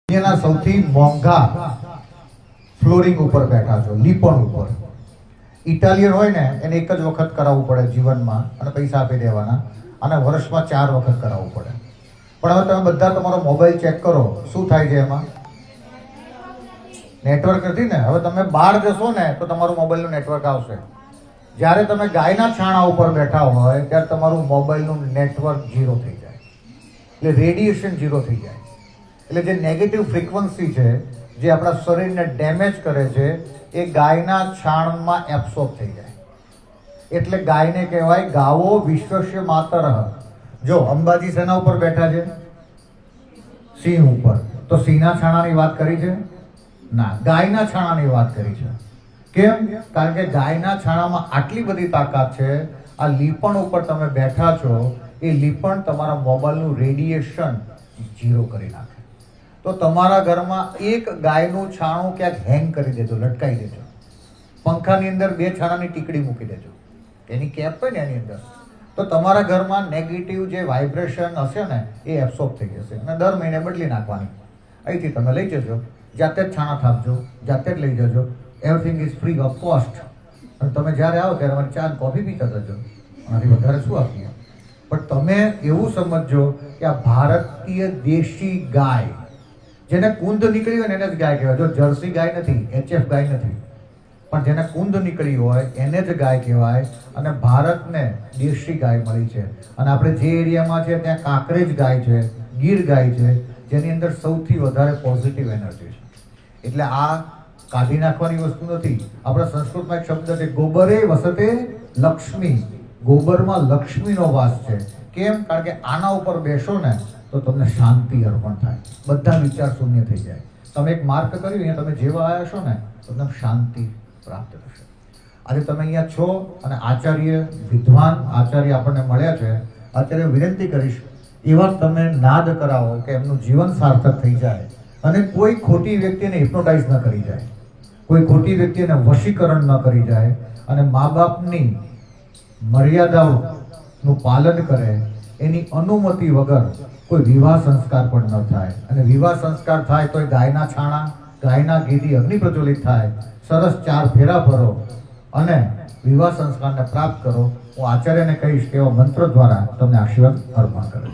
દુનિયાના સૌથી મોંઘા ફ્લોરિંગ ઉપર બેઠા છો, લીપણ ઉપર. ઇટાલિયન હોય ને એને એક જ વખત કરાવવું પડે જીવનમાં અને પૈસા આપી દેવાના, અને વર્ષમાં 4 વખત કરાવવું પડે. પણ હવે તમે બધા તમારો મોબાઈલ ચેક કરો, શું થાય છે એમાં? નેટવર્ક નથી ને. હવે તમે બહાર જશો ને તો તમારું મોબાઈલનું નેટવર્ક આવશે. જ્યારે તમે ગાયના છાણા ઉપર બેઠા હોય ત્યારે તમારું મોબાઈલનું નેટવર્ક ઝીરો થઈ જાય, એટલે રેડિયેશન ઝીરો થઈ જાય. એટલે જે નેગેટિવ ફ્રીક્વન્સી છે જે આપણા શરીરને ડેમેજ કરે છે એ ગાયના છાણમાં એબ્સોર્બ થઈ જાય. એટલે ગાયને કહેવાય ગાવો વિશ્વસ્ય માતરઃ. જો અંબાજી સેના ઉપર બેઠા છે, સિંહ ઉપર, તો સિંહના છાણાની વાત કરી છે ના, ગાયના છાણાની વાત કરી છે. કેમ? કારણ કે ગાયના છાણામાં આટલી બધી તાકાત છે. આ લીપણ ઉપર તમે બેઠા છો, એ લીપણ તમારા મોબાઈલનું રેડિયેશન ઝીરો કરી નાખે. તો તમારા ઘરમાં એક ગાયનું છાણું ક્યાંક હેંગ કરી દેજો, લટકાઈ દેજો. પંખાની અંદર 2 છાણાની ટીકડી મૂકી દેજો, એની કેપ હોય ને એની અંદર. તો તમારા ઘરમાં નેગેટિવ જે વાઇબ્રેશન હશે ને એ એબ્સોર્બ થઈ જશે, અને દર મહિને બદલી નાખવાની. અહીંથી તમે લઈ જજો, જાતે જ છાણા થાપજો, જાતે જ લઈ જજો. Everything is free of cost. અને તમે જ્યારે આવો ત્યારે અમારી ચા કોફી પીતા જજો, આનાથી વધારે શું આપીએ. પણ તમે એવું સમજો કે આ ભારતીય દેશી ગાય, જેને કુંદ નીકળી હોય ને એને જ ગાય કહેવાય. જો જર્સી ગાય નથી, HF ગાય નથી, પણ જેને કુંદ નીકળી હોય એને જ ગાય કહેવાય. અને ભારતને દેશી ગાય મળી છે. અને આપણે જે એરિયામાં છે ત્યાં કાંકરેજ ગાય છે, ગીર ગાય છે, જેની અંદર સૌથી વધારે પોઝિટિવ એનર્જી છે. એટલે આ કાઢી નાખવાની વસ્તુ નથી. આપણા સંસ્કૃતમાં એક શબ્દ છે, ગોબરે વસતે લક્ષ્મી. ગોબરમાં લક્ષ્મીનો વાસ છે. કેમ? કારણ કે આના ઉપર બેસો ને તો તમને શાંતિ અર્પણ થાય, બધા વિચાર શૂન્ય થઈ જાય. તમે એક માર્ક કર્યું, અહીંયા તમે જેવા આવ્યા છો ને તો તમને શાંતિ પ્રાપ્ત થશે. આજે તમે અહીંયા છો અને આચાર્ય, વિદ્વાન આચાર્ય આપણને મળ્યા છે. આચાર્ય વિનંતી કરીશ, એવા તમે નાદ કરાવો કે એમનું જીવન સાર્થક થઈ જાય, અને કોઈ ખોટી વ્યક્તિને હિપ્નોટાઇઝ ન કરી જાય, કોઈ ખોટી વ્યક્તિને વશીકરણ ન કરી જાય, અને મા બાપની મર્યાદાઓનું પાલન કરે, એની અનુમતિ વગર કોઈ વિવાહ સંસ્કાર પણ ન થાય. અને વિવાહ સંસ્કાર થાય તો ગાયના છાણા, ગાયના ઘીથી અગ્નિ પ્રજ્વલિત થાય, સરસ 4 ફેરા ફરો અને વિવાહ સંસ્કારને પ્રાપ્ત કરો. હું આચાર્યને કહીશ કે એવા મંત્ર દ્વારા તમને આશીર્વાદ અર્પણ કરે.